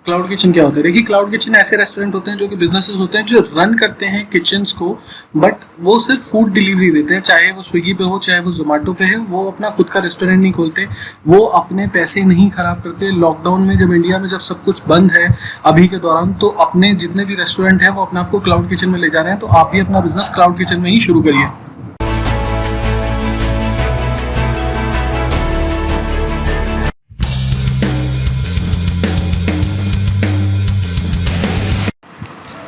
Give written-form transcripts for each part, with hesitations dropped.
Cloud kitchen क्या होता है? देखिए, क्लाउड किचन ऐसे रेस्टोरेंट होते हैं जो कि बिजनेसेस होते हैं जो रन करते हैं किचन्स को, बट वो सिर्फ फूड डिलीवरी देते हैं। चाहे वो स्विगी पे हो, चाहे वो जोमेटो पे है, वो अपना खुद का रेस्टोरेंट नहीं खोलते, वो अपने पैसे नहीं खराब करते। लॉकडाउन में जब इंडिया में जब सब कुछ बंद है अभी के दौरान, तो अपने जितने भी रेस्टोरेंट है वो अपने आप को क्लाउड किचन में ले जा रहे हैं। तो आप भी अपना बिजनेस क्लाउड किचन में ही शुरू करिए।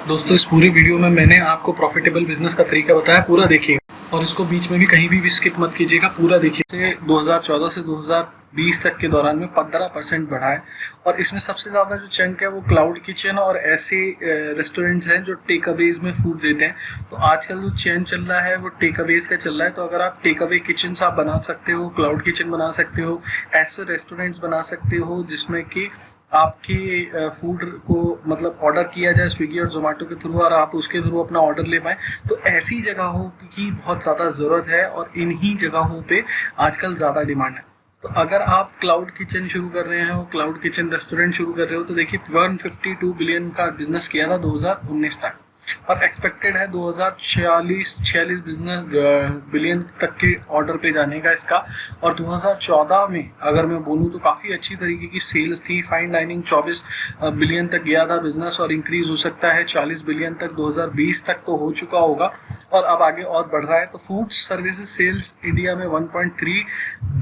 दोस्तों, इस पूरी वीडियो में मैंने आपको प्रॉफिटेबल बिजनेस का तरीका बताया, पूरा देखिएगा और इसको बीच में भी कहीं भी स्किप मत कीजिएगा, पूरा देखिए। 2014 से 2020 तक के दौरान में 15% बढ़ा है और इसमें सबसे ज़्यादा जो चंक है वो क्लाउड किचन और ऐसे रेस्टोरेंट्स हैं जो टेक अवेज में फूड देते हैं। तो आजकल जो चैन चल रहा है वो टेक अवेज का चल रहा है। तो अगर आप टेक अवे किचन आप बना सकते हो, क्लाउड किचन बना सकते हो, ऐसे रेस्टोरेंट्स बना सकते हो जिसमें कि आपके फूड को मतलब ऑर्डर किया जाए स्विगी और जोमेटो के थ्रू और आप उसके थ्रू अपना ऑर्डर ले पाएँ, तो ऐसी जगहों की बहुत ज़्यादा ज़रूरत है और इन्हीं जगहों पे आजकल ज़्यादा डिमांड है। तो अगर आप क्लाउड किचन शुरू कर रहे हैं, क्लाउड किचन रेस्टोरेंट शुरू कर रहे हो, तो देखिए 152 बिलियन का बिजनेस किया था 2019 तक और एक्सपेक्टेड है 2046 बिजनेस बिलियन तक के ऑर्डर पे जाने का इसका। और 2014 में अगर मैं बोलूँ तो काफ़ी अच्छी तरीके की सेल्स थी। फाइन डाइनिंग 24 बिलियन तक गया था बिजनेस और इंक्रीज हो सकता है 40 बिलियन तक 2020 तक तो हो चुका होगा और अब आगे और बढ़ रहा है। तो फूड सर्विसेज सेल्स इंडिया में 1.3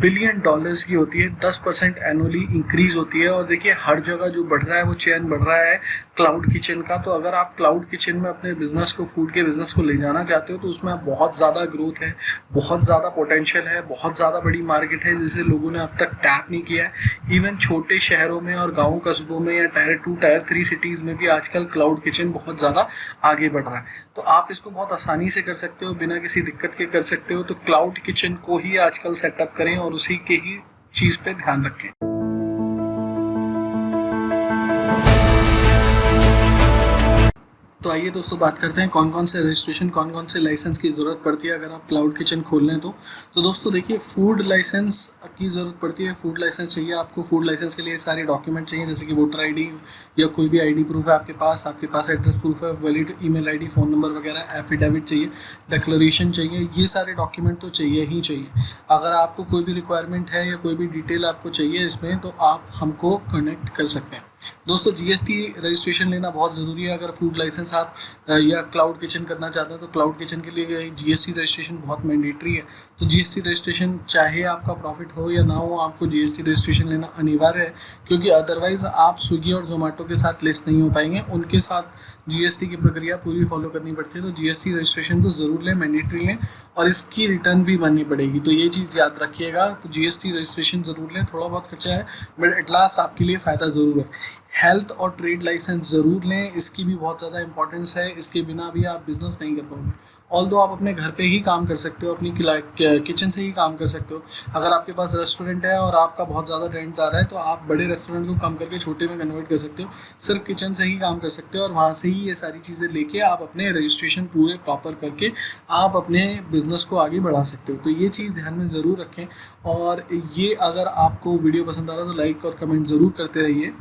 बिलियन डॉलर्स की होती है, 10% एनुअली इंक्रीज होती है। और देखिए हर जगह जो बढ़ रहा है वो चेन बढ़ रहा है क्लाउड किचन का। तो अगर आप क्लाउड किचन में अपने बिजनेस को, फूड के बिजनेस को ले जाना चाहते हो, तो उसमें बहुत ज़्यादा ग्रोथ है, बहुत ज़्यादा पोटेंशियल है, बहुत ज़्यादा बड़ी मार्केट है जिसे लोगों ने अब तक टैप नहीं किया है। इवन छोटे शहरों में और गाँव कस्बों में या टायर 2 टायर 3 सिटीज़ में भी आजकल क्लाउड किचन बहुत ज़्यादा आगे बढ़ रहा है। तो आप इसको बहुत आसानी से कर सकते हो, बिना किसी दिक्कत के कर सकते हो। तो क्लाउड किचन को ही आजकल सेटअप करें और उसी के ही चीज़ पे ध्यान रखें। तो आइए दोस्तों बात करते हैं कौन कौन से रजिस्ट्रेशन, कौन कौन से लाइसेंस की ज़रूरत पड़ती है अगर आप क्लाउड किचन खोल लें तो दोस्तों देखिए, फूड लाइसेंस की ज़रूरत पड़ती है। फूड लाइसेंस चाहिए आपको। फूड लाइसेंस के लिए सारे डॉक्यूमेंट चाहिए, जैसे कि वोटर आईडी या कोई भी आईडी प्रूफ है आपके पास एड्रेस प्रूफ है, valid email ID, phone number वगैरह, एफिडेविट चाहिए, डिक्लेरेशन चाहिए। ये सारे डॉक्यूमेंट तो चाहिए ही चाहिए। अगर आपको कोई भी रिक्वायरमेंट है या कोई भी डिटेल आपको चाहिए इसमें, तो आप हमको कनेक्ट कर सकते हैं। दोस्तों, जीएसटी रजिस्ट्रेशन लेना बहुत ज़रूरी है। अगर फूड लाइसेंस आप या क्लाउड किचन करना चाहते हैं तो क्लाउड किचन के लिए जीएसटी रजिस्ट्रेशन बहुत मैंडेटरी है। तो जीएसटी रजिस्ट्रेशन चाहे आपका प्रॉफिट हो या ना हो, आपको जीएसटी रजिस्ट्रेशन लेना अनिवार्य है, क्योंकि अदरवाइज आप स्विगी और जोमेटो के साथ लिस्ट नहीं हो पाएंगे। उनके साथ जीएसटी की प्रक्रिया पूरी फॉलो करनी पड़ती है। तो जीएसटी रजिस्ट्रेशन तो ज़रूर लें, मैंडेटरी लें और इसकी रिटर्न भी भरनी पड़ेगी। तो ये चीज़ याद रखिएगा। तो जीएसटी रजिस्ट्रेशन ज़रूर लें, थोड़ा बहुत खर्चा है बट एट लास्ट आपके लिए फ़ायदा ज़रूर है। हेल्थ और ट्रेड लाइसेंस ज़रूर लें, इसकी भी बहुत ज़्यादा इंपॉर्टेंस है। इसके बिना भी आप बिजनेस नहीं कर पाओगे। ऑल्दो आप अपने घर पे ही काम कर सकते हो, अपनी किचन से ही काम कर सकते हो। अगर आपके पास रेस्टोरेंट है और आपका बहुत ज़्यादा रेंट आ रहा है, तो आप बड़े रेस्टोरेंट को कम करके छोटे में कन्वर्ट कर सकते हो। सिर्फ किचन से ही काम कर सकते हो और वहाँ से ही ये सारी चीज़ें लेके आप अपने रजिस्ट्रेशन पूरे प्रॉपर करके आप अपने बिजनेस को आगे बढ़ा सकते हो। तो ये चीज़ ध्यान में ज़रूर रखें। और ये अगर आपको वीडियो पसंद आ रहा है तो लाइक और कमेंट ज़रूर करते रहिए।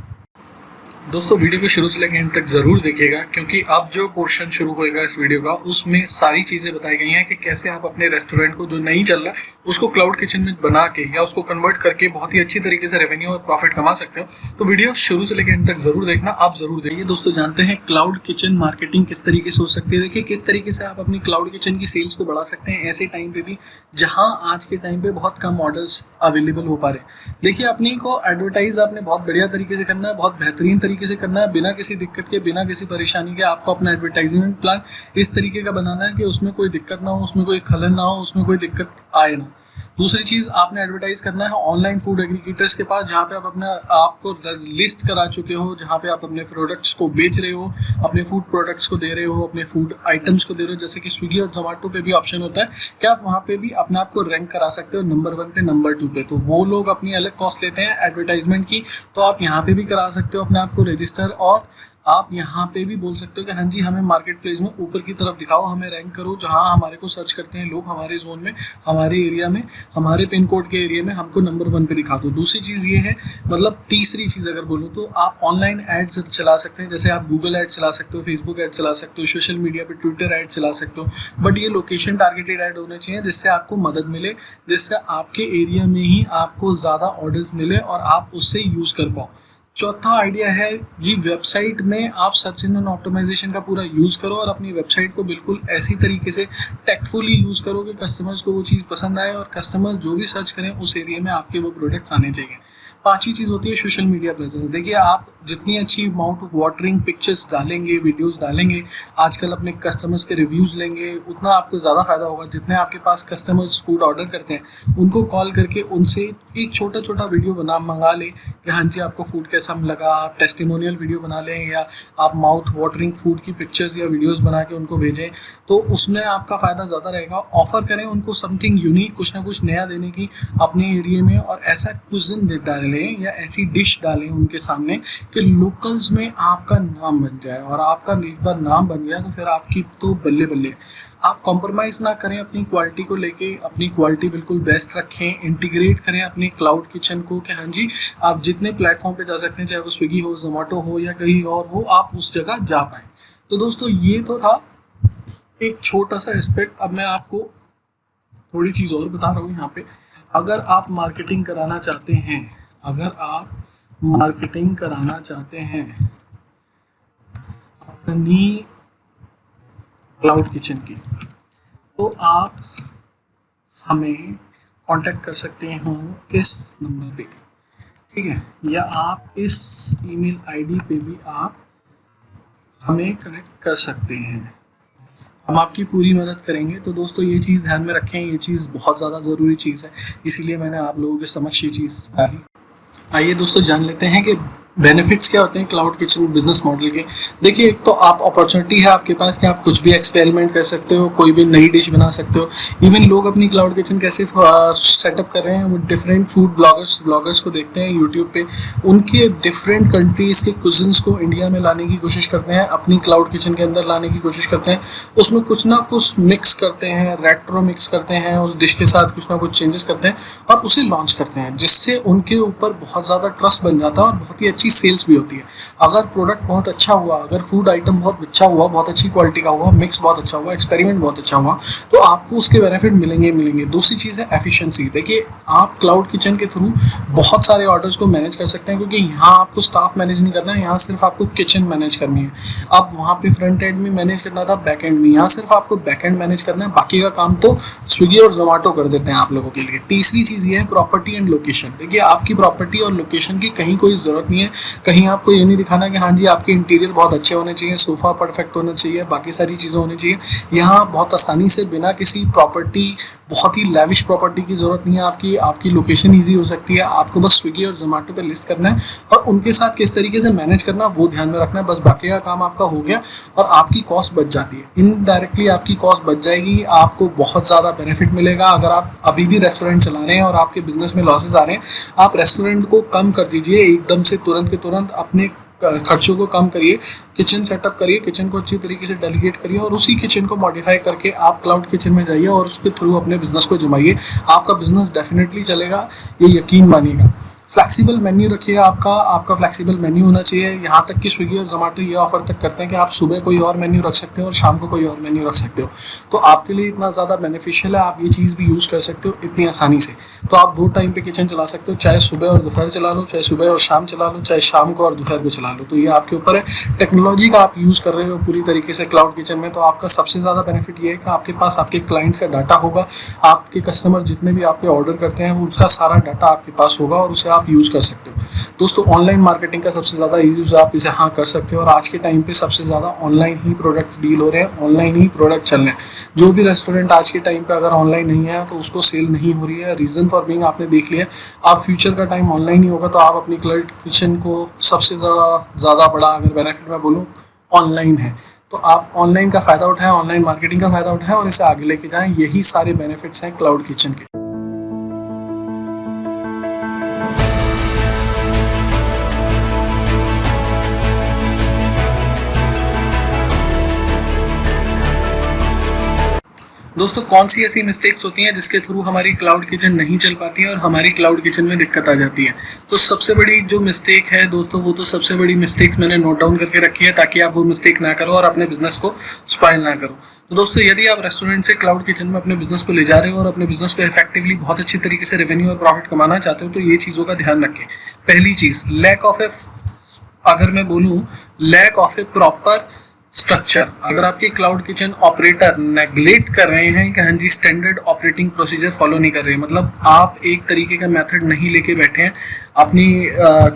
दोस्तों, वीडियो को शुरू से लेकर एंड तक ज़रूर देखिएगा, क्योंकि अब जो पोर्शन शुरू होएगा इस वीडियो का, उसमें सारी चीज़ें बताई गई हैं कि कैसे आप अपने रेस्टोरेंट को जो नहीं चल रहा है उसको क्लाउड किचन में बना के या उसको कन्वर्ट करके बहुत ही अच्छी तरीके से रेवेन्यू और प्रॉफिट कमा सकते हो। तो वीडियो शुरू से लेकर एंड तक ज़रूर देखना, आप ज़रूर देखिए। दोस्तों, जानते हैं क्लाउड किचन मार्केटिंग किस तरीके से हो सकती है। देखिए किस तरीके से आप अपनी क्लाउड किचन की सेल्स को बढ़ा सकते हैं ऐसे टाइम पे भी जहाँ आज के टाइम पे बहुत कम ऑर्डर्स अवेलेबल हो पा रहे। देखिए, अपनी को एडवर्टाइज आपने बहुत बढ़िया तरीके से करना है, बहुत बेहतरीन तरीके से करना है, बिना किसी दिक्कत के, बिना किसी परेशानी के। आपको अपना एडवर्टाइजमेंट प्लान इस तरीके का बनाना है कि उसमें कोई दिक्कत ना हो, उसमें कोई खलन ना हो, उसमें कोई दिक्कत आए ना। दूसरी चीज़, आपने एडवर्टाइज करना है ऑनलाइन फूड एग्रीगेटर्स के पास, जहाँ पे आप अपना आपको लिस्ट करा चुके हो, जहाँ पे आप अपने प्रोडक्ट्स को बेच रहे हो, अपने फूड प्रोडक्ट्स को दे रहे हो, अपने फूड आइटम्स को दे रहे हो। जैसे कि स्विगी और जोमेटो पे भी ऑप्शन होता है कि आप वहाँ पे भी अपने आप को रैंक करा सकते हो नंबर 1 पे, नंबर 2 पे। तो वो लोग अपनी अलग कॉस्ट लेते हैं एडवर्टाइजमेंट की, तो आप यहाँ पे भी करा सकते हो अपने आप को रजिस्टर और आप यहाँ पे भी बोल सकते हो कि हाँ जी हमें मार्केट प्लेस में ऊपर की तरफ दिखाओ, हमें रैंक करो, जहाँ हमारे को सर्च करते हैं लोग, हमारे जोन में, हमारे एरिया में, हमारे पिन कोड के एरिया में हमको नंबर 1 पे दिखा दो। दूसरी चीज़ ये है, मतलब तीसरी चीज़ अगर बोलूँ तो आप ऑनलाइन एड्स चला सकते हैं, जैसे आप गूगल एड चला सकते हो, फेसबुक एड चला सकते हो, सोशल मीडिया पे ट्विटर एड चला सकते हो, बट ये लोकेशन टारगेटेड एड होने चाहिए जिससे आपको मदद मिले, जिससे आपके एरिया में ही आपको ज़्यादा ऑर्डर्स मिले और आप उससे यूज़ कर पाओ। चौथा आइडिया है जी, वेबसाइट में आप सर्च इंजन ऑप्टिमाइजेशन का पूरा यूज़ करो और अपनी वेबसाइट को बिल्कुल ऐसी तरीके से टैक्टफुली यूज़ करो कि कस्टमर्स को वो चीज़ पसंद आए और कस्टमर्स जो भी सर्च करें उस एरिया में आपके वो प्रोडक्ट्स आने चाहिए। पांचवी चीज़ होती है सोशल मीडिया प्रेजेंस। देखिए आप जितनी अच्छी माउथ वाटरिंग पिक्चर्स डालेंगे, वीडियोस डालेंगे, आजकल अपने कस्टमर्स के रिव्यूज़ लेंगे, उतना आपको ज़्यादा फायदा होगा। जितने आपके पास कस्टमर्स फूड ऑर्डर करते हैं उनको कॉल करके उनसे एक छोटा छोटा वीडियो मंगा लें कि हाँ जी आपको फूड कैसा लगा, आप टेस्टिमोनियल वीडियो बना लें या आप माउथ वाटरिंग फूड की पिक्चर्स या वीडियोज़ बना के उनको भेजें, तो उसमें आपका फ़ायदा ज़्यादा रहेगा। ऑफर करें उनको समथिंग यूनिक, कुछ ना कुछ नया देने की अपने एरिया में, और ऐसा कुजिन डालें या ऐसी डिश डालें उनके सामने कि लोकल्स में आपका नाम बन जाए, और आपका एक बार नाम बन गया तो फिर आपकी तो बल्ले बल्ले। आप कॉम्प्रोमाइज़ ना करें अपनी क्वालिटी को लेके, अपनी क्वालिटी बिल्कुल बेस्ट रखें, इंटीग्रेट करें अपनी क्लाउड किचन को कि हाँ जी आप जितने प्लेटफॉर्म पे जा सकते हैं, चाहे वो स्विगी हो, जोमेटो हो या कहीं और हो, आप उस जगह जा पाएँ। तो दोस्तों ये तो था एक छोटा सा एस्पेक्ट। अब मैं आपको थोड़ी चीज़ और बता रहा हूँ यहाँ पे। अगर आप मार्केटिंग कराना चाहते हैं, अगर आप मार्केटिंग कराना चाहते हैं अपनी क्लाउड किचन की, तो आप हमें कांटेक्ट कर सकते हो इस नंबर पे, ठीक है, या आप इस ईमेल आईडी पे भी आप हमें कनेक्ट कर सकते हैं। हम आपकी पूरी मदद करेंगे। तो दोस्तों ये चीज़ ध्यान में रखें, ये चीज़ बहुत ज़्यादा ज़रूरी चीज़ है, इसीलिए मैंने आप लोगों के समक्ष ये चीज़ डाली। आइए दोस्तों जान लेते हैं कि बेनिफिट्स क्या होते हैं क्लाउड किचन बिजनेस मॉडल के। देखिए एक तो आप अपॉर्चुनिटी है आपके पास कि आप कुछ भी एक्सपेरिमेंट कर सकते हो, कोई भी नई डिश बना सकते हो। इवन लोग अपनी क्लाउड किचन कैसे सेटअप कर रहे हैं, वो डिफरेंट फूड ब्लॉगर्स को देखते हैं यूट्यूब पे, उनके डिफरेंट कंट्रीज़ के कुजिन्स को इंडिया में लाने की कोशिश करते हैं, अपनी क्लाउड किचन के अंदर लाने की कोशिश करते हैं, उसमें कुछ ना कुछ मिक्स करते हैं, रेट्रो मिक्स करते हैं, उस डिश के साथ कुछ ना कुछ चेंजेस करते हैं और उसे लॉन्च करते हैं, जिससे उनके ऊपर बहुत ज़्यादा ट्रस्ट बन जाता है और बहुत ही अच्छी सेल्स भी होती है। अगर प्रोडक्ट बहुत अच्छा हुआ, अगर फूड आइटम बहुत अच्छा हुआ, बहुत अच्छी क्वालिटी का हुआ, मिक्स बहुत अच्छा हुआ, एक्सपेरिमेंट बहुत अच्छा हुआ, तो आपको उसके बेनिफिट मिलेंगे। दूसरी चीज़ है एफिशिएंसी। देखिए आप क्लाउड किचन के थ्रू बहुत सारे ऑर्डर्स को मैनेज कर सकते हैं, क्योंकि यहाँ आपको स्टाफ मैनेज नहीं करना है, यहाँ सिर्फ आपको किचन मैनेज करनी है। अब वहाँ पे फ्रंट एंड में मैनेज करना था, बैक एंड में, यहाँ सिर्फ आपको बैक एंड मैनेज करना है, बाकी का काम तो स्विगी और जोमेटो कर देते हैं आप लोगों के लिए। तीसरी चीज़ ये है प्रॉपर्टी एंड लोकेशन। देखिए आपकी प्रॉपर्टी और लोकेशन की कहीं कोई ज़रूरत नहीं है, कहीं आपको ये नहीं दिखाना कि हाँ जी आपके इंटीरियर बहुत अच्छे होने चाहिए, सोफ़ा परफेक्ट होना चाहिए, बाकी सारी चीज़ें होनी चाहिए। यहाँ बहुत आसानी से बिना किसी प्रॉपर्टी, बहुत ही लैविश प्रॉपर्टी की ज़रूरत नहीं है आपकी लोकेशन ईजी हो सकती है। आपको बस स्विगी और जोमेटो पे लिस्ट करना है और उनके साथ किस तरीके से मैनेज करना वो ध्यान में रखना है, बस बाकी का काम आपका हो गया और आपकी कॉस्ट बच जाती है। इनडायरेक्टली आपकी कॉस्ट बच जाएगी, आपको बहुत ज़्यादा बेनिफिट मिलेगा। अगर आप अभी भी रेस्टोरेंट चला रहे हैं और आपके बिजनेस में लॉसेस आ रहे हैं, आप रेस्टोरेंट को कम कर दीजिए एकदम से, तुरंत के तुरंत अपने खर्चों को कम करिए, किचन सेटअप करिए, किचन को अच्छी तरीके से डेलीगेट करिए और उसी किचन को मॉडिफाई करके आप क्लाउड किचन में जाइए और उसके थ्रू अपने बिजनेस को जमाइए। आपका बिजनेस डेफिनेटली चलेगा, ये यकीन मानिएगा। फ्लेक्सिबल मेन्यू रखिए, आपका फ्लेक्सिबल मेन्यू होना चाहिए। यहाँ तक कि स्विगी और जोमेटो ये ऑफर तक करते हैं कि आप सुबह कोई और मेन्यू रख सकते हो और शाम को कोई और मेन्यू रख सकते हो, तो आपके लिए इतना ज़्यादा बेनिफिशियल है, आप ये चीज़ भी यूज़ कर सकते हो इतनी आसानी से। तो आप 2 टाइम पे किचन चला सकते हो, चाहे सुबह और दोपहर चला लो, चाहे सुबह और शाम चला लो, चाहे शाम को और दोपहर को चला लो, तो ये आपके ऊपर है। टेक्नोलॉजी का आप यूज़ कर रहे हो पूरी तरीके से क्लाउड किचन में, तो आपका सबसे ज़्यादा बेनिफिट ये है कि आपके पास आपके क्लाइंट्स का डाटा होगा, आपके कस्टमर जितने भी आपके ऑर्डर करते हैं उसका सारा डाटा आपके पास होगा और उसे आप यूज़ कर सकते हो। दोस्तों ऑनलाइन मार्केटिंग का सबसे ज़्यादा ईजी यूज़ आप इसे हाँ कर सकते हो और आज के टाइम पे सबसे ज़्यादा ऑनलाइन ही प्रोडक्ट डील हो रहे हैं, ऑनलाइन ही प्रोडक्ट चल रहे हैं। जो भी रेस्टोरेंट आज के टाइम पे अगर ऑनलाइन नहीं है तो उसको सेल नहीं हो रही है। रीज़न फॉर बीइंग आपने देख लिया, आप फ्यूचर का टाइम ऑनलाइन ही होगा, तो आप अपनी क्लाउड किचन को सबसे ज़्यादा बड़ा अगर बेनिफिट मैं बोलूँ ऑनलाइन है, तो आप ऑनलाइन का फ़ायदा उठाएं, ऑनलाइन मार्केटिंग का फ़ायदा उठाएं और इसे आगे लेके जाएं। यही सारे बेनिफिट्स हैं क्लाउड किचन के। दोस्तों कौन सी ऐसी मिस्टेक्स होती हैं जिसके थ्रू हमारी क्लाउड किचन नहीं चल पाती है और हमारी क्लाउड किचन में दिक्कत आ जाती है? तो सबसे बड़ी जो मिस्टेक है दोस्तों, वो तो सबसे बड़ी मिस्टेक मैंने नोट डाउन करके रखी है ताकि आप वो मिस्टेक ना करो और अपने बिजनेस को स्पॉइल ना करो। तो दोस्तों यदि आप रेस्टोरेंट से क्लाउड किचन में अपने बिजनेस को ले जा रहे हो और अपने बिजनेस को इफेक्टिवली बहुत अच्छी तरीके से रेवेन्यू और प्रॉफिट कमाना चाहते हो तो ये चीज़ों का ध्यान रखें। पहली चीज़, अगर मैं बोलूँ lack of a proper structure. अगर आपके क्लाउड किचन ऑपरेटर नेग्लेक्ट कर रहे हैं कि हाँ जी स्टैंडर्ड ऑपरेटिंग प्रोसीजर फॉलो नहीं कर रहे हैं, मतलब आप एक तरीके का मेथड नहीं लेके बैठे हैं अपनी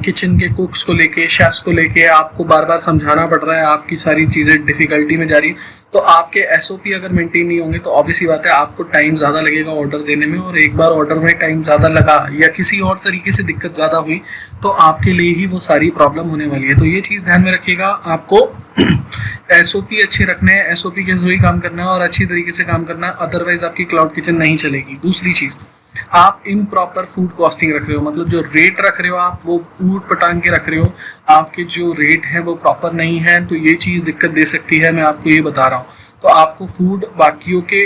किचन के कुक्स को लेके, शेफ्स को लेके, आपको बार बार समझाना पड़ रहा है, आपकी सारी चीज़ें डिफिकल्टी में जा रही है, तो आपके एसओपी अगर मेंटेन नहीं होंगे तो ऑब्वियसली बात है आपको टाइम ज़्यादा लगेगा ऑर्डर देने में, और एक बार ऑर्डर में टाइम ज़्यादा लगा या किसी और तरीके से दिक्कत ज़्यादा हुई तो आपके लिए ही वो सारी प्रॉब्लम होने वाली है। तो ये चीज़ ध्यान में रखिएगा, आपको एसओपी अच्छे रखने हैं, एसओपी के थ्रू ही काम करना है और अच्छी तरीके से काम करना है, अदरवाइज आपकी क्लाउड किचन नहीं चलेगी। दूसरी चीज़, आप इम्प्रॉपर फूड कॉस्टिंग रख रहे हो, मतलब जो रेट रख रहे हो आप वो ऊट पटांग के रख रहे हो, आपके जो रेट है वो प्रॉपर नहीं है, तो ये चीज़ दिक्कत दे सकती है, मैं आपको ये बता रहा हूँ। तो आपको फूड बाकियों के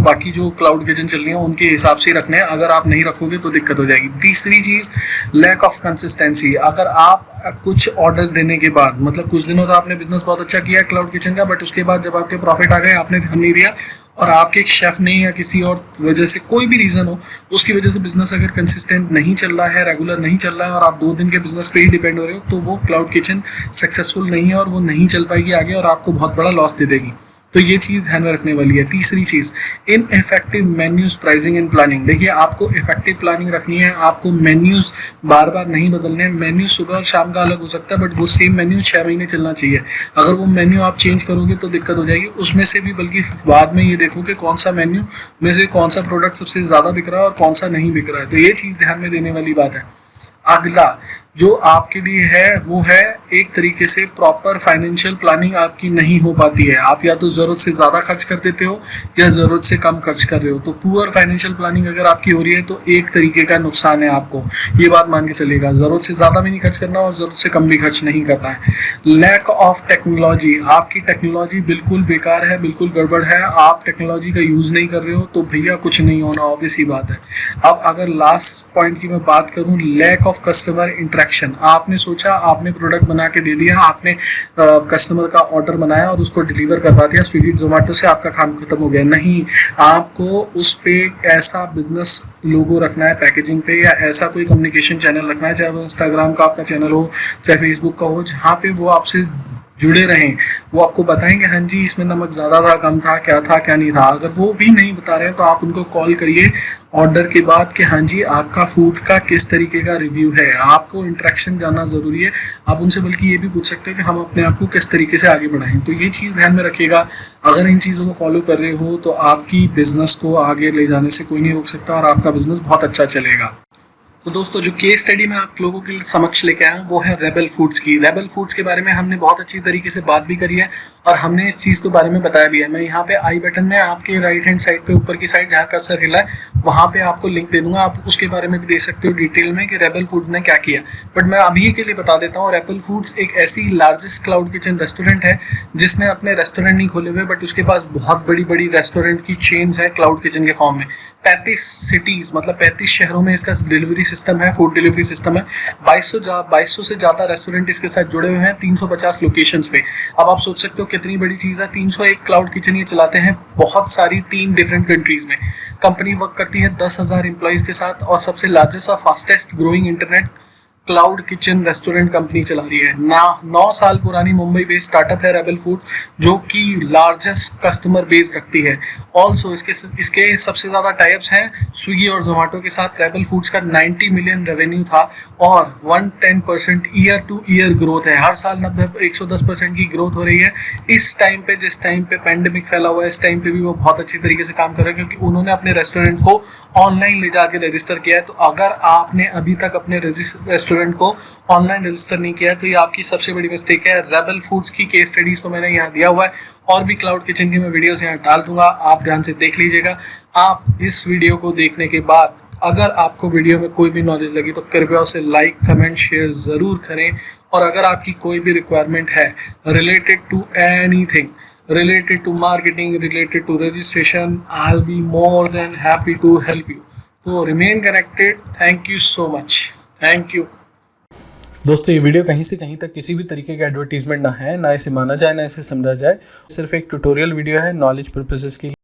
बाकी जो क्लाउड किचन चल रही है उनके हिसाब से रखने हैं, अगर आप नहीं रखोगे तो दिक्कत हो जाएगी। तीसरी चीज़, लैक ऑफ कंसिस्टेंसी। अगर आप कुछ ऑर्डर्स देने के बाद, मतलब कुछ दिनों तो आपने बिजनेस बहुत अच्छा किया है क्लाउड किचन का, बट उसके बाद जब आपके प्रॉफिट आ गए आपने ध्यान नहीं दिया और आपके एक शेफ ने या किसी और वजह से, कोई भी रीज़न हो, उसकी वजह से बिजनेस अगर कंसिस्टेंट नहीं चल रहा है, रेगुलर नहीं चल रहा है और आप 2 दिन के बिजनेस पे ही डिपेंड हो रहे हो, तो वो क्लाउड किचन सक्सेसफुल नहीं है और वो नहीं चल पाएगी आगे और आपको बहुत बड़ा लॉस दे देगी। तो ये चीज़ ध्यान में रखने वाली है। तीसरी चीज़, ineffective menus pricing and planning. देखिए आपको इफेक्टिव प्लानिंग रखनी है, आपको मेन्यूज बार बार नहीं बदलने हैं। मेन्यू सुबह और शाम का अलग हो सकता है बट वो सेम मेन्यू 6 महीने चलना चाहिए। अगर वो मेन्यू आप चेंज करोगे तो दिक्कत हो जाएगी। उसमें से भी बल्कि बाद में ये देखो कि कौन सा मेन्यू में से कौन सा प्रोडक्ट सबसे ज़्यादा बिक रहा है और कौन सा नहीं बिक रहा है, तो ये चीज़ ध्यान में देने वाली बात है। अगला जो आपके लिए है वो है एक तरीके से प्रॉपर फाइनेंशियल प्लानिंग आपकी नहीं हो पाती है। आप या तो ज़रूरत से ज़्यादा खर्च कर देते हो या ज़रूरत से कम खर्च कर रहे हो। तो पुअर फाइनेंशियल प्लानिंग अगर आपकी हो रही है तो एक तरीके का नुकसान है, आपको ये बात मान के चलेगा। ज़रूरत से ज़्यादा भी नहीं खर्च करना और ज़रूरत से कम भी खर्च नहीं करना है। लैक ऑफ टेक्नोलॉजी, आपकी टेक्नोलॉजी बिल्कुल बेकार है, बिल्कुल गड़बड़ है, आप टेक्नोलॉजी का यूज़ नहीं कर रहे हो तो भैया कुछ नहीं होना, ऑब्वियस ही बात है। अब अगर लास्ट पॉइंट की मैं बात करूँ, लैक ऑफ कस्टमर इंटरेक्शन। आपने सोचा, आपने प्रोडक्ट बना के दे दिया, आपने कस्टमर का ऑर्डर बनाया और उसको डिलीवर करवा दिया स्विगी जोमेटो से, आपका काम खत्म हो गया। नहीं, आपको उस पे ऐसा बिजनेस लोगो रखना है पैकेजिंग पे, या ऐसा कोई कम्युनिकेशन चैनल रखना है, चाहे वो इंस्टाग्राम का आपका चैनल हो, चाहे फेसबुक का हो, जहाँ पे वो आपसे जुड़े रहें, वो आपको बताएंगे हाँ जी इसमें नमक ज़्यादा था, कम था, क्या नहीं था। अगर वो भी नहीं बता रहे हैं तो आप उनको कॉल करिए ऑर्डर के बाद कि हाँ जी आपका फूड का किस तरीके का रिव्यू है। आपको इंटरेक्शन जानना ज़रूरी है। आप उनसे बल्कि ये भी पूछ सकते हैं कि हम अपने आप को किस तरीके से आगे बढ़ाएं। तो ये चीज़ ध्यान में रखिएगा। अगर इन चीज़ों को फॉलो कर रहे हो तो आपकी बिजनेस को आगे ले जाने से कोई नहीं रोक सकता और आपका बिजनेस बहुत अच्छा चलेगा। तो दोस्तों जो केस स्टडी मैं आप लोगों के समक्ष लेके आया हूँ वो है रेबल फूड्स की। रेबल फूड्स के बारे में हमने बहुत अच्छी तरीके से बात भी करी है और हमने इस चीज़ के बारे में बताया भी है। मैं यहाँ पे आई बटन में आपके राइट हैंड साइड पे ऊपर की साइड जहाँ कर्सर हिला है वहाँ पे आपको लिंक दे दूंगा, आप उसके बारे में भी देख सकते हो डिटेल में कि रेबल फूड ने क्या किया। बट मैं अभी के लिए बता देता हूँ, रेबल फूड्स एक ऐसी लार्जेस्ट क्लाउड किचन रेस्टोरेंट है जिसने अपने रेस्टोरेंट नहीं खोले हुए बट उसके पास बहुत बड़ी बड़ी रेस्टोरेंट की चेन्स है क्लाउड किचन के फॉर्म में। 35 सिटीज मतलब 35 शहरों में इसका डिलीवरी सिस्टम है, फूड डिलीवरी सिस्टम है। 2200 से ज़्यादा रेस्टोरेंट इसके साथ जुड़े हुए हैं 350 लोकेशंस पे। अब आप सोच सकते हो कितनी बड़ी चीज़ है। 301 क्लाउड किचन ये चलाते हैं बहुत सारी 3 डिफरेंट कंट्रीज में। कंपनी वर्क करती है 10,000 एम्प्लॉइज के साथ और सबसे लार्जेस्ट और fastest growing internet cloud kitchen restaurant company चला रही है। 9 साल पुरानी मुंबई बेस्ड स्टार्टअप है रेबल फूड जो कि लार्जेस्ट कस्टमर बेस रखती है। ऑल्सो इसके सबसे ज़्यादा टाइप्स हैं स्विगी और जोमेटो के साथ। रेबल फूड्स का 90 मिलियन रेवेन्यू था और 110% ईयर टू ईयर ग्रोथ है। हर साल 110% की ग्रोथ हो रही है। इस टाइम पे जिस टाइम पे पेंडेमिक फैला हुआ है इस टाइम पे भी वो बहुत अच्छी तरीके से काम कर रहे हैं क्योंकि उन्होंने अपने रेस्टोरेंट को ऑनलाइन ले जाके रजिस्टर किया है। तो अगर आपने अभी तक अपने रेस्टोरेंट को ऑनलाइन रजिस्टर नहीं किया है तो ये आपकी सबसे बड़ी मिस्टेक है। रेबल फूड्स की केस स्टडीज को मैंने यहाँ दिया हुआ है और भी क्लाउड किचन की मैं वीडियोस यहाँ डाल दूंगा, आप ध्यान से देख लीजिएगा। आप इस वीडियो को देखने के बाद अगर आपको वीडियो में कोई भी नॉलेज लगी तो कृपया उसे लाइक कमेंट शेयर ज़रूर करें और अगर आपकी कोई भी रिक्वायरमेंट है related to anything related to marketing, related to registration, I'll be more than happy to help you. तो remain connected. Thank you so much. Thank you. दोस्तों ये वीडियो कहीं से कहीं तक किसी भी तरीके का एडवर्टीजमेंट ना है, ना इसे माना जाए ना इसे समझा जाए, सिर्फ एक ट्यूटोरियल वीडियो है नॉलेज पर्पसेस के लिए।